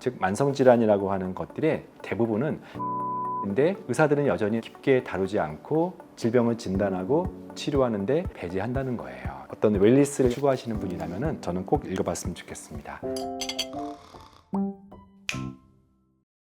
즉 만성질환이라고 하는 것들의 대부분은 근데 의사들은 여전히 깊게 다루지 않고 질병을 진단하고 치료하는데 배제한다는 거예요. 어떤 웰니스를 추구하시는 분이라면 저는 꼭 읽어봤으면 좋겠습니다.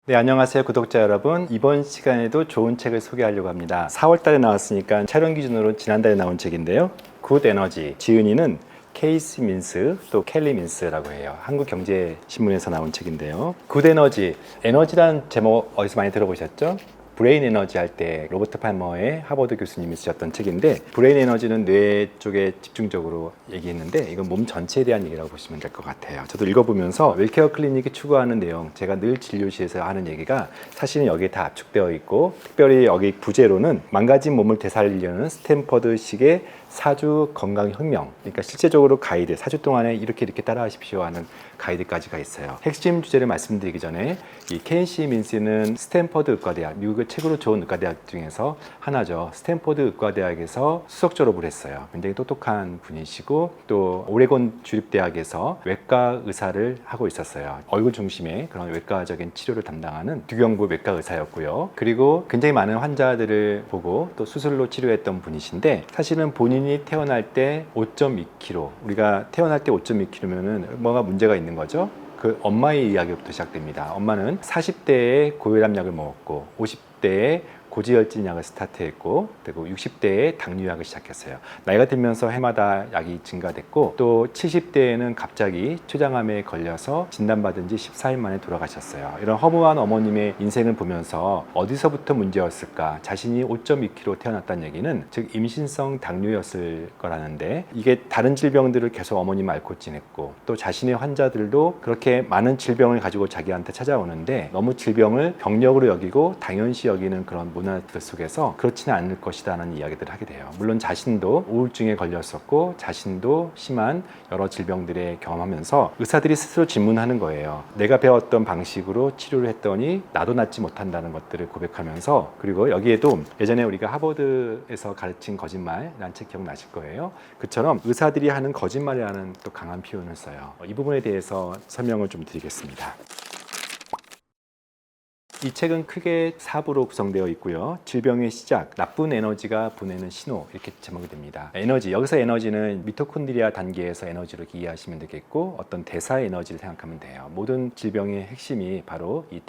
네, 안녕하세요 구독자 여러분. 이번 시간에도 좋은 책을 소개하려고 합니다. 4월 달에 나왔으니까 촬영 기준으로 지난달에 나온 책인데요. 굿 에너지, 지은이는 케이시 민스, 또 켈리 민스라고 해요. 한국경제신문에서 나온 책인데요. 굿 에너지, 에너지라는 제목 어디서 많이 들어보셨죠? 브레인 에너지 할 때 로버트 팔머의 하버드 교수님이 쓰셨던 책인데, 브레인 에너지는 뇌 쪽에 집중적으로 얘기했는데 이건 몸 전체에 대한 얘기라고 보시면 될 것 같아요. 저도 읽어보면서 웰케어 클리닉이 추구하는 내용, 제가 늘 진료실에서 하는 얘기가 사실은 여기에 다 압축되어 있고, 특별히 여기 부제로는 망가진 몸을 되살리려는 스탠퍼드식의 4주 건강혁명, 그러니까 실제적으로 가이드, 4주 동안에 이렇게 따라하십시오 하는 가이드까지가 있어요. 핵심 주제를 말씀드리기 전에 이 케이시 민스는 스탠퍼드 의과대학, 미국의 최고로 좋은 의과대학 중에서 하나죠. 스탠퍼드 의과대학에서 수석 졸업을 했어요. 굉장히 똑똑한 분이시고, 또 오레곤 주립대학에서 외과 의사를 하고 있었어요. 얼굴 중심의 그런 외과적인 치료를 담당하는 두경부 외과 의사였고요. 그리고 굉장히 많은 환자들을 보고 또 수술로 치료했던 분이신데, 사실은 본인이 태어날 때 5.2kg, 우리가 태어날 때 5.2kg면은 뭐가 문제가 있는 거죠. 그 엄마의 이야기부터 시작됩니다. 엄마는 40대에 고혈압약을 먹었고 50대에 고지혈증약을 스타트했고, 그리고 60대에 당뇨약을 시작했어요. 나이가 들면서 해마다 약이 증가됐고, 또 70대에는 갑자기 췌장암에 걸려서 진단받은 지 14일 만에 돌아가셨어요. 이런 허무한 어머님의 인생을 보면서 어디서부터 문제였을까? 자신이 5.2kg 태어났다는 얘기는 즉 임신성 당뇨였을 거라는데, 이게 다른 질병들을 계속 어머님 앓고 지냈고, 또 자신의 환자들도 그렇게 많은 질병을 가지고 자기한테 찾아오는데 너무 질병을 병력으로 여기고 당연시 여기는 그런 문화들 속에서 그렇지는 않을 것이라는 이야기들을 하게 돼요. 물론 자신도 우울증에 걸렸었고, 자신도 심한 여러 질병들에 경험하면서 의사들이 스스로 질문하는 거예요. 내가 배웠던 방식으로 치료를 했더니 나도 낫지 못한다는 것들을 고백하면서, 그리고 여기에도 예전에 우리가 하버드에서 가르친 거짓말이라는 책 기억나실 거예요. 그처럼 의사들이 하는 거짓말이라는 또 강한 표현을 써요. 이 부분에 대해서 설명을 좀 드리겠습니다. 이 책은 크게 4부로 구성되어 있고요. 질병의 시작, 나쁜 에너지가 보내는 신호, 이렇게 제목이 됩니다. 에너지, 여기서 에너지는 미토콘드리아 단계에서 에너지로 이해하시면 되겠고, 어떤 대사의 에너지를 생각하면 돼요. 모든 질병의 핵심이 바로 이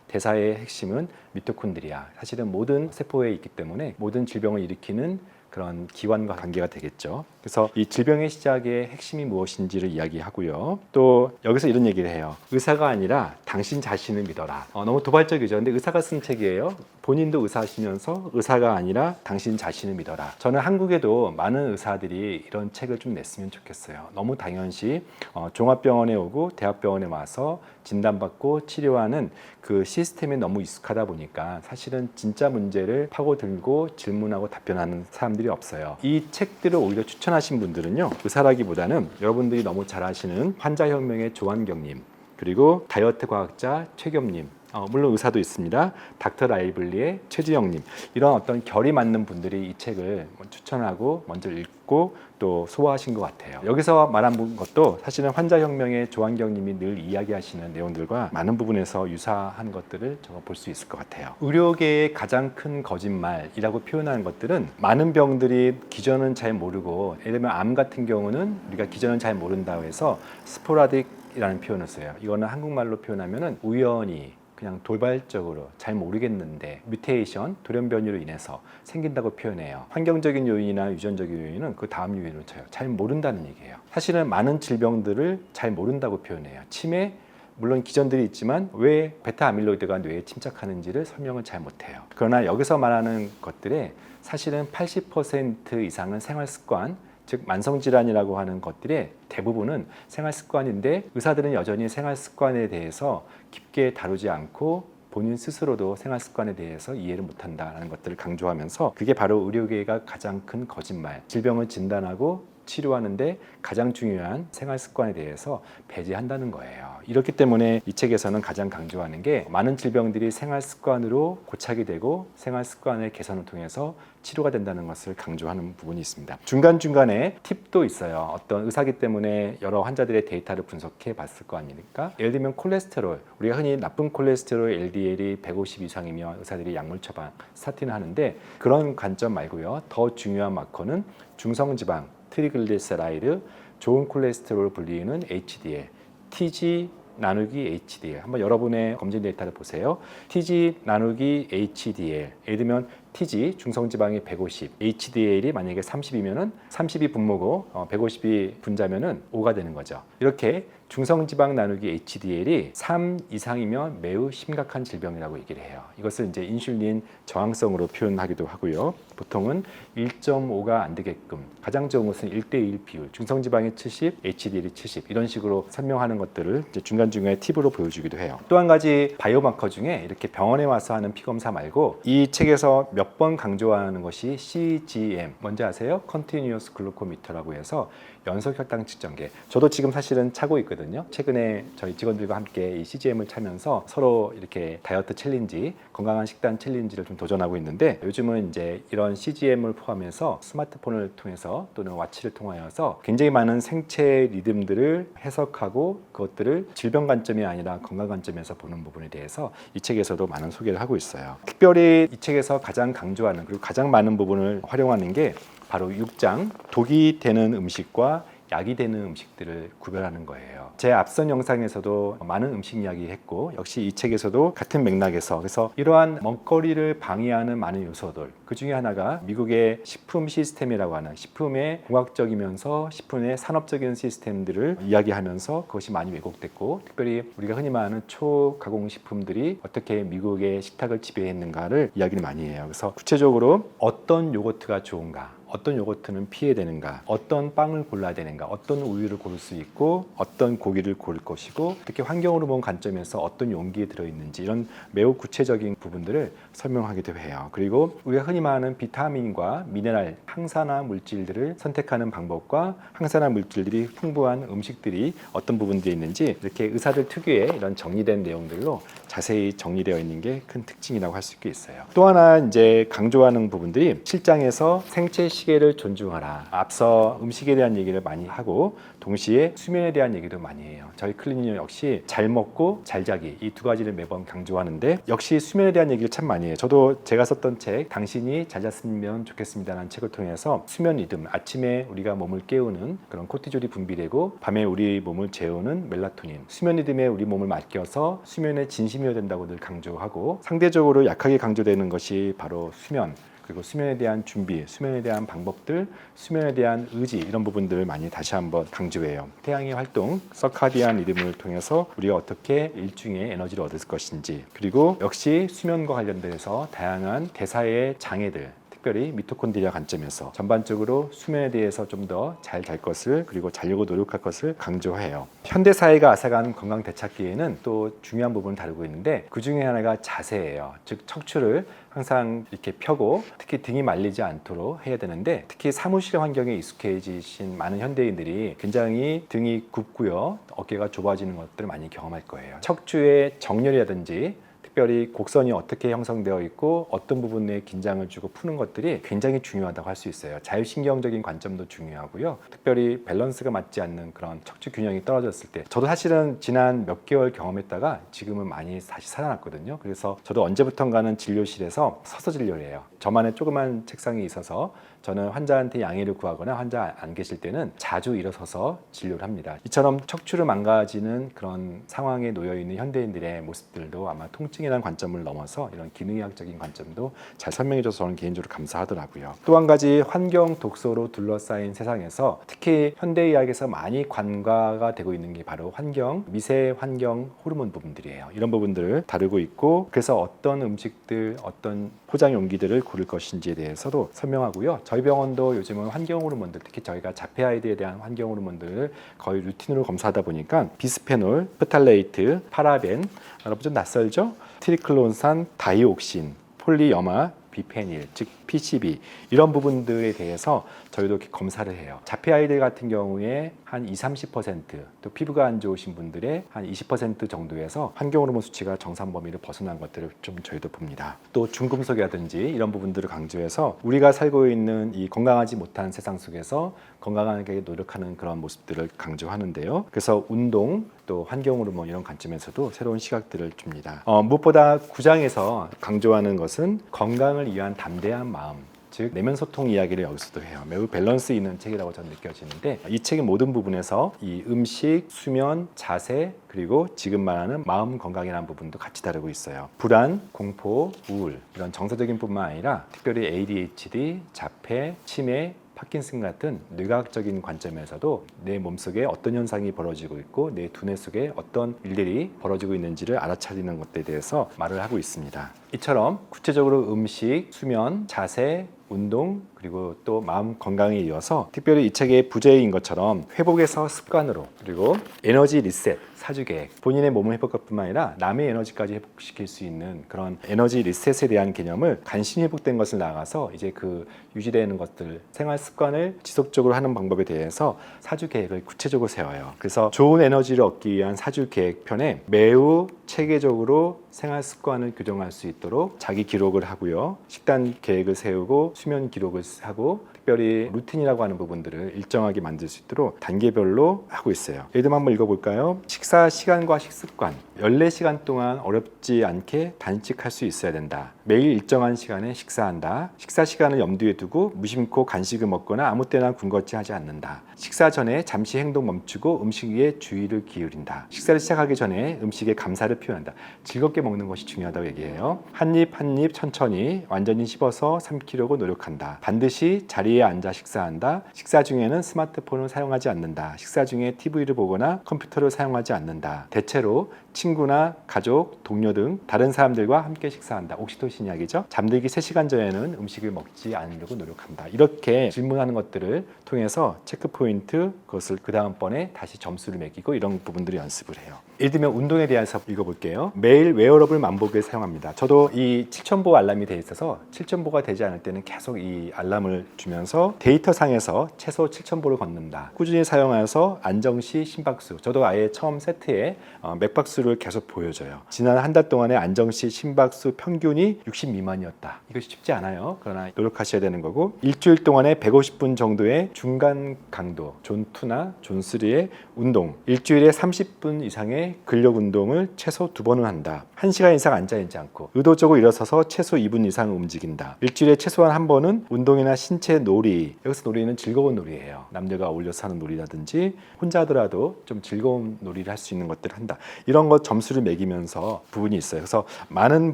대사의 핵심은 미토콘드리아. 사실은 모든 세포에 있기 때문에 모든 질병을 일으키는 그런 기관과 관계가 되겠죠. 그래서 이 질병의 시작의 핵심이 무엇인지를 이야기하고요. 또 여기서 이런 얘기를 해요. 의사가 아니라 당신 자신을 믿어라. 너무 도발적이죠. 근데 의사가 쓴 책이에요. 본인도 의사시면서 의사가 아니라 당신 자신을 믿어라. 저는 한국에도 많은 의사들이 이런 책을 좀 냈으면 좋겠어요. 너무 당연시 종합병원에 오고 대학병원에 와서 진단받고 치료하는 그 시스템에 너무 익숙하다 보니까 사실은 진짜 문제를 파고들고 질문하고 답변하는 사람들이 없어요. 이 책들을 오히려 추천하신 분들은요, 의사라기보다는 여러분들이 너무 잘 아시는 환자혁명의 조한경님, 그리고 다이어트 과학자 최겸님, 물론 의사도 있습니다. 닥터 라이블리의 최지영님, 이런 어떤 결이 맞는 분들이 이 책을 추천하고 먼저 읽고 또 소화하신 것 같아요. 여기서 말한 것도 사실은 환자혁명의 조한경님이 늘 이야기하시는 내용들과 많은 부분에서 유사한 것들을 제가 볼 수 있을 것 같아요. 의료계의 가장 큰 거짓말이라고 표현하는 것들은, 많은 병들이 기전은 잘 모르고, 예를 들면 암 같은 경우는 우리가 기전은 잘 모른다고 해서 스포라딕이라는 표현을 써요. 이거는 한국말로 표현하면 우연히, 그냥 돌발적으로 잘 모르겠는데 뮤테이션, 돌연변이로 인해서 생긴다고 표현해요. 환경적인 요인이나 유전적인 요인은 그 다음 요인으로 쳐요. 잘 모른다는 얘기예요. 사실은 많은 질병들을 잘 모른다고 표현해요. 치매, 물론 기전들이 있지만 왜 베타 아밀로이드가 뇌에 침착하는지를 설명을 잘 못해요. 그러나 여기서 말하는 것들의 사실은 80% 이상은 생활습관, 즉 만성질환이라고 하는 것들의 대부분은 생활습관인데, 의사들은 여전히 생활습관에 대해서 깊게 다루지 않고 본인 스스로도 생활습관에 대해서 이해를 못한다는 것들을 강조하면서, 그게 바로 의료계가 가장 큰 거짓말, 질병을 진단하고 치료하는데 가장 중요한 생활 습관에 대해서 배제한다는 거예요. 이렇기 때문에 이 책에서는 가장 강조하는 게 많은 질병들이 생활 습관으로 고착이 되고 생활 습관의 개선을 통해서 치료가 된다는 것을 강조하는 부분이 있습니다. 중간중간에 팁도 있어요. 어떤 의사기 때문에 여러 환자들의 데이터를 분석해 봤을 거 아닙니까? 예를 들면 콜레스테롤, 우리가 흔히 나쁜 콜레스테롤 LDL이 150 이상이면 의사들이 약물 처방, 스타틴을 하는데 그런 관점 말고요. 더 중요한 마커는 중성지방, 트리글리세라이드, 좋은 콜레스테롤 불리는 HDL, TG 나누기 HDL. 한번 여러분의 검진 데이터를 보세요. TG 나누기 HDL. 예를 들면 TG 중성지방이 150, HDL이 만약에 30이면은 30이 분모고 150이 분자면은 5가 되는 거죠. 이렇게 중성지방 나누기 HDL이 3 이상이면 매우 심각한 질병이라고 얘기를 해요. 이것을 이제 인슐린 저항성으로 표현하기도 하고요. 보통은 1.5가 안 되게끔 가장 좋은 것은 1대1 비율, 중성지방이 70, HDL이 70 이런 식으로 설명하는 것들을 이제 중간중간에 팁으로 보여주기도 해요. 또 한 가지 바이오마커 중에 이렇게 병원에 와서 하는 피검사 말고 이 책에서 몇 번 강조하는 것이 CGM, 뭔지 아세요? Continuous Glucometer라고 해서 연속 혈당 측정계. 저도 지금 사실은 차고 있거든요. 최근에 저희 직원들과 함께 이 CGM을 차면서 서로 이렇게 다이어트 챌린지, 건강한 식단 챌린지를 좀 도전하고 있는데 요즘은 이제 이런 CGM을 포함해서 스마트폰을 통해서 또는 와치를 통하여서 굉장히 많은 생체 리듬들을 해석하고 그것들을 질병 관점이 아니라 건강 관점에서 보는 부분에 대해서 이 책에서도 많은 소개를 하고 있어요. 특별히 이 책에서 가장 강조하는 그리고 가장 많은 부분을 활용하는 게 바로 6장 독이 되는 음식과 약이 되는 음식들을 구별하는 거예요. 제 앞선 영상에서도 많은 음식 이야기 했고 역시 이 책에서도 같은 맥락에서 그래서 이러한 먹거리를 방해하는 많은 요소들 그 중에 하나가 미국의 식품 시스템이라고 하는 식품의 공학적이면서 식품의 산업적인 시스템들을 이야기하면서 그것이 많이 왜곡됐고 특별히 우리가 흔히 말하는 초가공 식품들이 어떻게 미국의 식탁을 지배했는가를 이야기를 많이 해요. 그래서 구체적으로 어떤 요거트가 좋은가 어떤 요거트는 피해야 되는가, 어떤 빵을 골라야 되는가, 어떤 우유를 고를 수 있고 어떤 고기를 고를 것이고 특히 환경으로 본 관점에서 어떤 용기에 들어있는지 이런 매우 구체적인 부분들을 설명하기도 해요. 그리고 우리가 흔히 말하는 비타민과 미네랄, 항산화 물질들을 선택하는 방법과 항산화 물질들이 풍부한 음식들이 어떤 부분들이 있는지 이렇게 의사들 특유의 이런 정리된 내용들로 자세히 정리되어 있는 게 큰 특징이라고 할 수 있어요. 또 하나 이제 강조하는 부분들이 실장에서 생체 시계를 존중하라. 앞서 음식에 대한 얘기를 많이 하고 동시에 수면에 대한 얘기도 많이 해요. 저희 클리닉 역시 잘 먹고 잘 자기 이 두 가지를 매번 강조하는데 역시 수면에 대한 얘기를 참 많이 해요. 저도 제가 썼던 책 당신이 잘 잤으면 좋겠습니다라는 책을 통해서 수면 리듬, 아침에 우리가 몸을 깨우는 그런 코티졸이 분비되고 밤에 우리 몸을 재우는 멜라토닌, 수면 리듬에 우리 몸을 맡겨서 수면에 진심이어야 된다고 늘 강조하고 상대적으로 약하게 강조되는 것이 바로 수면 그리고 수면에 대한 준비, 수면에 대한 방법들, 수면에 대한 의지 이런 부분들을 많이 다시 한번 강조해요. 태양의 활동, 서카디안 리듬을 통해서 우리가 어떻게 일중의 에너지를 얻을 것인지 그리고 역시 수면과 관련돼서 다양한 대사의 장애들 특별히 미토콘드리아 관점에서 전반적으로 수면에 대해서 좀 더 잘 잘 것을 그리고 자려고 노력할 것을 강조해요. 현대 사회가 앗아간 건강 되찾기에는 또 중요한 부분을 다루고 있는데 그 중에 하나가 자세예요. 즉 척추를 항상 이렇게 펴고 특히 등이 말리지 않도록 해야 되는데 특히 사무실 환경에 익숙해지신 많은 현대인들이 굉장히 등이 굽고요. 어깨가 좁아지는 것들을 많이 경험할 거예요. 척추의 정렬이라든지 특별히 곡선이 어떻게 형성되어 있고 어떤 부분에 긴장을 주고 푸는 것들이 굉장히 중요하다고 할 수 있어요. 자율신경적인 관점도 중요하고요. 특별히 밸런스가 맞지 않는 그런 척추 균형이 떨어졌을 때 저도 사실은 지난 몇 개월 경험했다가 지금은 많이 다시 살아났거든요. 그래서 저도 언제부턴가는 진료실에서 서서 진료를 해요. 저만의 조그만 책상이 있어서 저는 환자한테 양해를 구하거나 환자 안 계실 때는 자주 일어서서 진료를 합니다. 이처럼 척추를 망가지는 그런 상황에 놓여 있는 현대인들의 모습들도 아마 통증이라는 관점을 넘어서 이런 기능의학적인 관점도 잘 설명해줘서 저는 개인적으로 감사하더라고요. 또 한 가지 환경 독소로 둘러싸인 세상에서 특히 현대의학에서 많이 관과가 되고 있는 게 바로 환경, 미세 환경 호르몬 부분들이에요. 이런 부분들을 다루고 있고 그래서 어떤 음식들, 어떤 포장 용기들을 고를 것인지에 대해서도 설명하고요. 저희 병원도 요즘은 환경 호르몬들, 특히 저희가 자폐 아이들에 대한 환경 호르몬들을 거의 루틴으로 검사하다 보니까 비스페놀, 프탈레이트, 파라벤, 여러분 좀 낯설죠? 트리클론산, 다이옥신, 폴리여마, 비페닐, 즉 PCB 이런 부분들에 대해서 저희도 이렇게 검사를 해요. 자폐 아이들 같은 경우에 한 20-30%, 또 피부가 안 좋으신 분들의 한 20% 정도에서 환경 호르몬 수치가 정상 범위를 벗어난 것들을 좀 저희도 봅니다. 또 중금속이라든지 이런 부분들을 강조해서 우리가 살고 있는 이 건강하지 못한 세상 속에서 건강하게 노력하는 그런 모습들을 강조하는데요. 그래서 운동, 또 환경 호르몬 이런 관점에서도 새로운 시각들을 줍니다. 무엇보다 9장에서 강조하는 것은 건강을 위한 담대한 마음, 즉 내면 소통 이야기를 여기서도 해요. 매우 밸런스 있는 책이라고 저는 느껴지는데 이 책의 모든 부분에서 이 음식, 수면, 자세 그리고 지금 말하는 마음 건강이라는 부분도 같이 다루고 있어요. 불안, 공포, 우울 이런 정서적인 뿐만 아니라 특별히 ADHD, 자폐, 치매, 파킨슨 같은 뇌과학적인 관점에서도 내 몸속에 어떤 현상이 벌어지고 있고 내 두뇌 속에 어떤 일들이 벌어지고 있는지를 알아차리는 것에 대해서 말을 하고 있습니다. 이처럼 구체적으로 음식, 수면, 자세, 운동 그리고 또 마음 건강에 이어서 특별히 이 책의 부제인 것처럼 회복에서 습관으로 그리고 에너지 리셋, 사주 계획 본인의 몸을 회복할 뿐만 아니라 남의 에너지까지 회복시킬 수 있는 그런 에너지 리셋에 대한 개념을 간신히 회복된 것을 나아가서 이제 그 유지되는 것들 생활 습관을 지속적으로 하는 방법에 대해서 사주 계획을 구체적으로 세워요. 그래서 좋은 에너지를 얻기 위한 사주 계획 편에 매우 체계적으로 생활 습관을 교정할 수 있도록 자기 기록을 하고요. 식단 계획을 세우고 수면 기록을 하고 특별히 루틴이라고 하는 부분들을 일정하게 만들 수 있도록 단계별로 하고 있어요. 예를 들면 한번 읽어볼까요? 식사 시간과 식습관 14시간 동안 어렵지 않게 단식할 수 있어야 된다. 매일 일정한 시간에 식사한다. 식사 시간을 염두에 두고 무심코 간식을 먹거나 아무 때나 군것질 하지 않는다. 식사 전에 잠시 행동 멈추고 음식에 주의를 기울인다. 식사를 시작하기 전에 음식에 감사를 표현한다. 즐겁게 먹는 것이 중요하다고 얘기해요. 한 입 한 입 천천히 완전히 씹어서 삼키려고 노력한다. 반드시 자리에 앉아 식사한다. 식사 중에는 스마트폰을 사용하지 않는다. 식사 중에 TV를 보거나 컴퓨터를 사용하지 않는다. 대체로 친구나 가족, 동료 등 다른 사람들과 함께 식사한다. 옥시토신 이야기죠. 잠들기 3시간 전에는 음식을 먹지 않으려고 노력한다. 이렇게 질문하는 것들을 통해서 체크포인트, 그것을 그 다음번에 다시 점수를 매기고 이런 부분들을 연습을 해요. 예를 들면 운동에 대해서 읽어볼게요. 매일 웨어러블 만보기를 사용합니다. 저도 이 7000보 알람이 돼 있어서 7000보가 되지 않을 때는 계속 이 알람을 주면서 데이터상에서 최소 7000보를 걷는다. 꾸준히 사용하여서 안정시 심박수, 저도 아예 처음 세트에 맥박수를 계속 보여줘요. 지난 한 달 동안의 안정시 심박수 평균이 60 미만이었다. 이것이 쉽지 않아요. 그러나 노력하셔야 되는 거고, 일주일 동안에 150분 정도의 중간 강도 존 2나 존 3의 운동, 일주일에 30분 이상의 근력 운동을 최소 2번은 한다. 1시간 이상 앉아있지 않고 의도적으로 일어서서 최소 2분 이상 움직인다. 일주일에 최소한 한 번은 운동이나 신체 놀이, 여기서 놀이는 즐거운 놀이예요. 남들과 어울려서 하는 놀이라든지 혼자 하더라도 좀 즐거운 놀이를 할 수 있는 것들을 한다. 이런 것 점수를 매기면서 부분이 있어요. 그래서 많은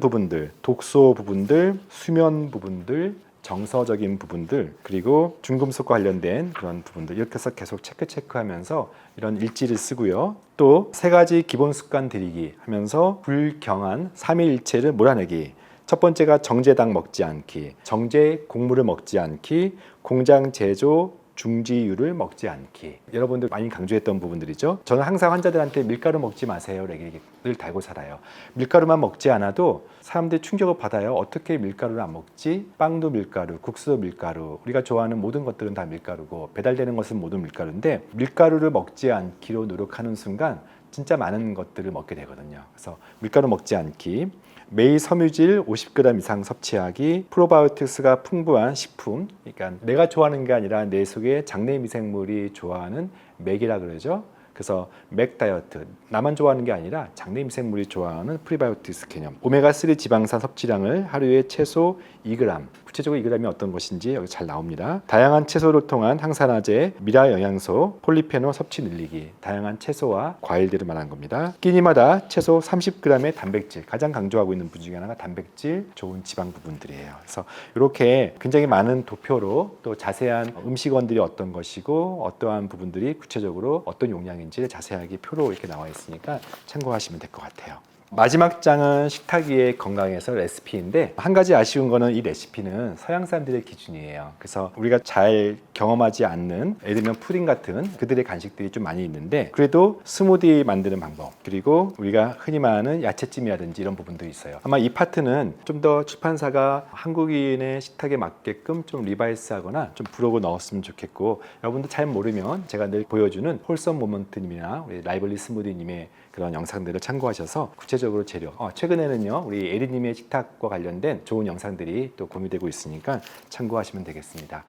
부분들, 독소 부분들, 수면 부분들, 정서적인 부분들, 그리고 중금속과 관련된 그런 부분들, 이렇게 해서 계속 체크하면서 이런 일지를 쓰고요. 또 3가지 기본 습관 들이기 하면서 불경한 3일일체를 몰아내기. 첫 번째가 정제당 먹지 않기, 정제 곡물을 먹지 않기, 공장 제조 중지유를 먹지 않기. 여러분들 많이 강조했던 부분들이죠. 저는 항상 환자들한테 밀가루 먹지 마세요 를 달고 살아요. 밀가루만 먹지 않아도 사람들이 충격을 받아요. 어떻게 밀가루를 안 먹지? 빵도 밀가루, 국수도 밀가루, 우리가 좋아하는 모든 것들은 다 밀가루고 배달되는 것은 모두 밀가루인데, 밀가루를 먹지 않기로 노력하는 순간 진짜 많은 것들을 먹게 되거든요. 그래서 밀가루 먹지 않기, 매일 섬유질 50g 이상 섭취하기, 프로바이오틱스가 풍부한 식품, 그러니까 내가 좋아하는 게 아니라 내 속에 장내 미생물이 좋아하는 맥이라 그러죠. 그래서 맥 다이어트, 나만 좋아하는 게 아니라 장내 미생물이 좋아하는 프리바이오틱스 개념. 오메가3 지방산 섭취량을 하루에 최소 2g, 구체적으로 2g이 어떤 것인지 여기 잘 나옵니다. 다양한 채소를 통한 항산화제, 미라 영양소, 폴리페놀 섭취 늘리기. 다양한 채소와 과일들을 말하는 겁니다. 끼니마다 최소 30g의 단백질, 가장 강조하고 있는 부분 중에 하나가 단백질, 좋은 지방 부분들이에요. 그래서 이렇게 굉장히 많은 도표로 또 자세한 음식원들이 어떤 것이고 어떠한 부분들이 구체적으로 어떤 용량인지를 자세하게 표로 이렇게 나와 있으니까 참고하시면 될 것 같아요. 마지막 장은 식탁 위의 건강에서 레시피인데 한 가지 아쉬운 거는 이 레시피는 서양 사람들의 기준이에요. 그래서 우리가 잘 경험하지 않는 예를 들면 푸딩 같은 그들의 간식들이 좀 많이 있는데 그래도 스무디 만드는 방법 그리고 우리가 흔히 말하는 야채찜이라든지 이런 부분도 있어요. 아마 이 파트는 좀 더 출판사가 한국인의 식탁에 맞게끔 좀 리바이스하거나 좀 부록을 넣었으면 좋겠고 여러분도 잘 모르면 제가 늘 보여주는 홀썸 모먼트님이나 우리 라이벌리 스무디님의 그런 영상들을 참고하셔서 구체적으로 재료 최근에는요 우리 에리님의 식탁과 관련된 좋은 영상들이 또 공유되고 있으니까 참고하시면 되겠습니다.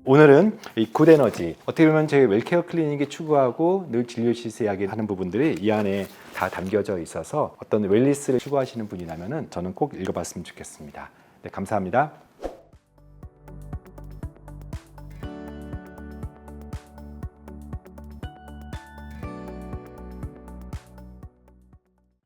오늘은 이 굿에너지 어떻게 보면 저희 웰케어 클리닉이 추구하고 늘 진료 시세하게 하는 부분들이 이 안에 다 담겨져 있어서 어떤 웰리스를 추구하시는 분이라면 저는 꼭 읽어봤으면 좋겠습니다. 네, 감사합니다.